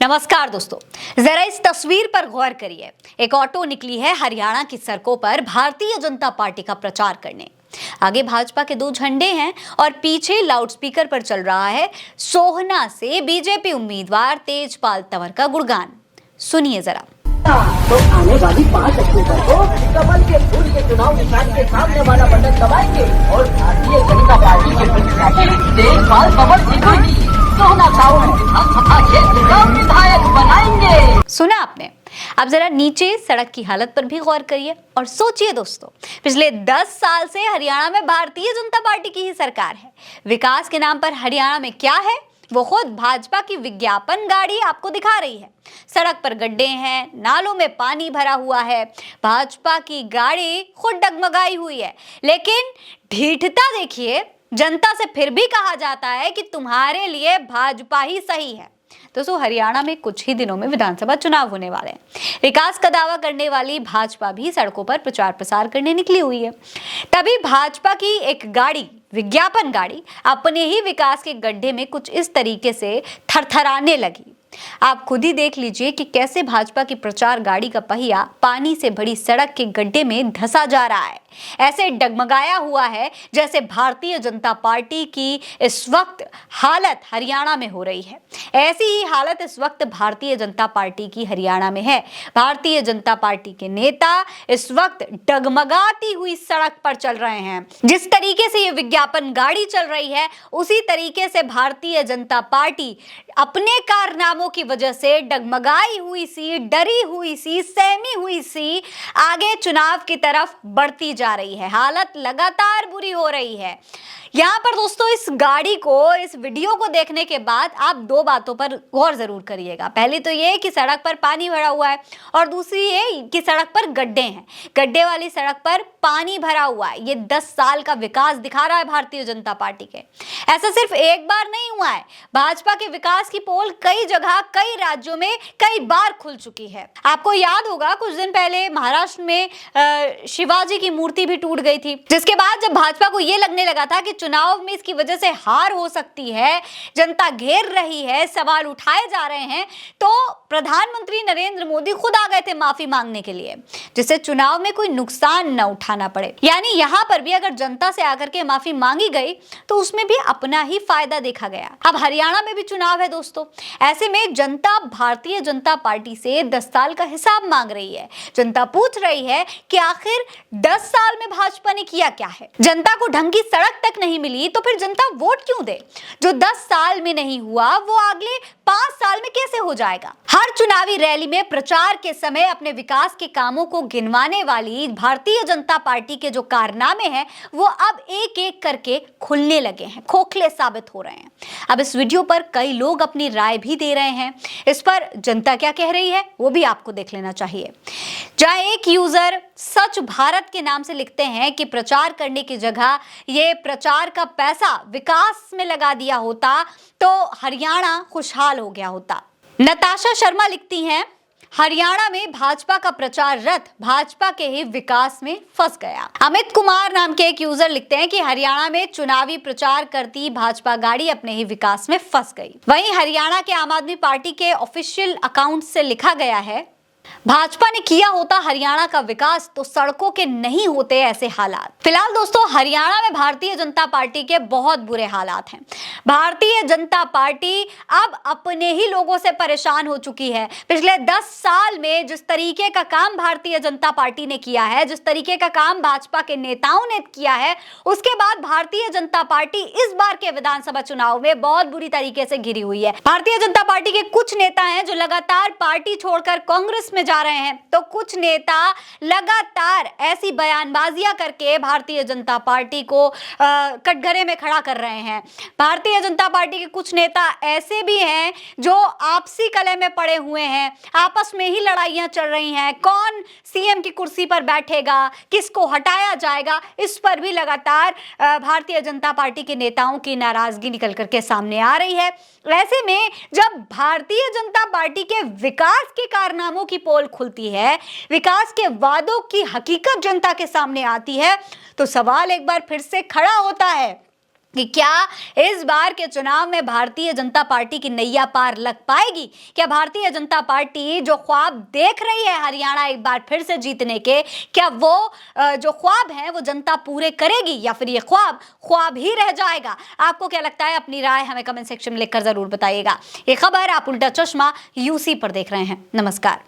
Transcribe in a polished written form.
नमस्कार दोस्तों, जरा इस तस्वीर पर गौर करिए। एक ऑटो निकली है हरियाणा की सड़कों पर भारतीय जनता पार्टी का प्रचार करने। आगे भाजपा के दो झंडे हैं और पीछे लाउडस्पीकर पर चल रहा है सोहना से बीजेपी उम्मीदवार तेजपाल तंवर का गुणगान। सुनिए जरा। तो आने वाली 5 अक्टूबर को कमल के फूल के चुनाव निशान के सामने वाला बटन दबाएंगे और भारतीय जनता पार्टी के प्रत्याशी तेजपाल तंवर जी को सोहना टाउन विधानसभा क्षेत्र का विधायक बनाएंगे। सुना आपने? अब जरा नीचे सड़क की हालत पर भी गौर करिए और सोचिए दोस्तों, पिछले 10 साल से हरियाणा में भारतीय जनता पार्टी की ही सरकार है। विकास के नाम पर हरियाणा में क्या है वो खुद भाजपा की विज्ञापन गाड़ी आपको दिखा रही है। सड़क पर गड्ढे हैं, नालों में पानी भरा हुआ है, भाजपा की गाड़ी खुद डगमगाई हुई है। लेकिन ढीठता देखिए, जनता से फिर भी कहा जाता है कि तुम्हारे लिए भाजपा ही सही है। दोस्तों, हरियाणा में कुछ ही दिनों में विधानसभा चुनाव होने वाले हैं। विकास का दावा करने वाली भाजपा भी सड़कों पर प्रचार प्रसार करने निकली हुई है। तभी भाजपा की एक गाड़ी, विज्ञापन गाड़ी, अपने ही विकास के गड्ढे में कुछ इस तरीके से थरथराने लगी। आप खुद ही देख लीजिए कि कैसे भाजपा की प्रचार गाड़ी का पहिया पानी से भरी सड़क के गड्ढे में धंसा जा रहा है। ऐसे डगमगाया हुआ है जैसे भारतीय जनता पार्टी की इस वक्त हालत हरियाणा में हो रही है। ऐसी ही हालत इस वक्त भारतीय जनता पार्टी की हरियाणा में है। भारतीय जनता पार्टी के नेता इस वक्त डगमगाती हुई सड़क पर चल रहे हैं। जिस तरीके से ये विज्ञापन गाड़ी चल रही है, उसी तरीके से भारतीय जनता पार्टी अपने कारनामों की वजह से डगमगाई हुई सी, डरी हुई सी, सहमी हुई सी आगे चुनाव की तरफ बढ़ती जा रही है। हालत लगातार बुरी हो रही है। यहाँ पर दोस्तों, इस गाड़ी को, इस वीडियो को देखने के बाद आप दो बातों पर गौर जरूर करिएगा। पहली तो ये कि सड़क पर पानी भरा हुआ है और दूसरी ये कि सड़क पर गड्ढे हैं। गड्ढे वाली सड़क पर पानी भरा हुआ है। ये 10 साल का विकास दिखा रहा है भारतीय जनता पार्टी के। ऐसा सिर्फ एक बार नहीं हुआ है। भाजपा के विकास की पोल कई जगह, कई राज्यों में कई बार खुल चुकी है। आपको याद होगा, कुछ दिन पहले महाराष्ट्र में शिवाजी की मूर्ति भी टूट गई थी, जिसके बाद जब भाजपा को यह लगने लगा था कि चुनाव में इसकी वजह से हार हो सकती है, जनता घेर रही है, सवाल उठाए जा रहे हैं, तो प्रधानमंत्री नरेंद्र मोदी खुद आ गए थे माफी मांगने के लिए, जिससे चुनाव में कोई नुकसान न उठाना पड़े। यानी यहां पर भी अगर जनता से आकर के माफी मांगी गई तो उसमें भी अपना ही फायदा देखा गया। अब हरियाणा में भी चुनाव है दोस्तों। ऐसे में जनता भारतीय जनता पार्टी से 10 साल का हिसाब मांग रही है। जनता पूछ रही है कि आखिर 10 साल में भाजपा ने किया क्या है। जनता को ढंग की सड़क तक नहीं मिली तो फिर जनता वोट क्यों दे? जो 10 साल में नहीं हुआ वो अगले 5 साल में कैसे हो जाएगा? हर चुनावी रैली में प्रचार के समय अपने विकास के कामों को गिनवाने वाली भारतीय जनता पार्टी के जो कारनामे हैं वो अब एक एक करके खुलने लगे हैं, खोखले साबित हो रहे हैं। अब इस वीडियो पर कई लोग अपनी राय भी दे रहे हैं। इस पर जनता क्या कह रही है वो भी आपको देख लेना चाहिए। जहां एक यूजर सच भारत के नाम से लिखते हैं कि प्रचार करने की जगह ये प्रचार का पैसा विकास में लगा दिया होता तो हरियाणा खुशहाल हो गया होता। नताशा शर्मा लिखती हैं, हरियाणा में भाजपा का प्रचार रथ भाजपा के ही विकास में फंस गया। अमित कुमार नाम के एक यूजर लिखते हैं कि हरियाणा में चुनावी प्रचार करती भाजपा गाड़ी अपने ही विकास में फंस गई। वहीं हरियाणा के आम आदमी पार्टी के ऑफिशियल अकाउंट से लिखा गया है, भाजपा ने किया होता हरियाणा का विकास तो सड़कों के नहीं होते ऐसे हालात। फिलहाल दोस्तों, हरियाणा में भारतीय जनता पार्टी के बहुत बुरे हालात हैं। भारतीय जनता पार्टी अब अपने ही लोगों से परेशान हो चुकी है। पिछले 10 साल में जिस तरीके का काम भारतीय जनता पार्टी ने किया है, जिस तरीके का काम भाजपा के नेताओं ने किया है, उसके बाद भारतीय जनता पार्टी इस बार के विधानसभा चुनाव में बहुत बुरी तरीके से घिरी हुई है। भारतीय जनता पार्टी के कुछ नेता हैं जो लगातार पार्टी छोड़कर कांग्रेस में जा रहे हैं, तो कुछ नेता लगातार ऐसी बयानबाजियां करके भारतीय जनता पार्टी को कटघरे में खड़ा कर रहे हैं। भारतीय जनता पार्टी के कुछ नेता ऐसे भी हैं जो आपसी कलह में पड़े हुए हैं, आपस में ही लड़ाइयां चल रही हैं, कौन सीएम की कुर्सी पर बैठेगा, किसको हटाया जाएगा, इस पर भी लगातार भारतीय जनता पार्टी के नेताओं की नाराजगी निकल करके सामने आ रही है। ऐसे में जब भारतीय जनता पार्टी के विकास के कारनामों की पोल खुलती है, विकास के वादों की हकीकत जनता के सामने आती है, तो सवाल एक बार फिर से खड़ा होता है कि क्या इस बार के चुनाव में भारतीय जनता पार्टी की नैया पार लग पाएगी? क्या भारतीय जनता पार्टी जो ख्वाब देख रही है हरियाणा एक बार फिर से जीतने के, क्या वो जो ख्वाब हैं वो जनता पूरे करेगी या फिर ये ख्वाब ही रह जाएगा? आपको क्या लगता है? अपनी राय हमें कमेंट सेक्शन में लिखकर जरूर बताइएगा। ये खबर आप उल्टा चश्मा यूसी पर देख रहे हैं। नमस्कार।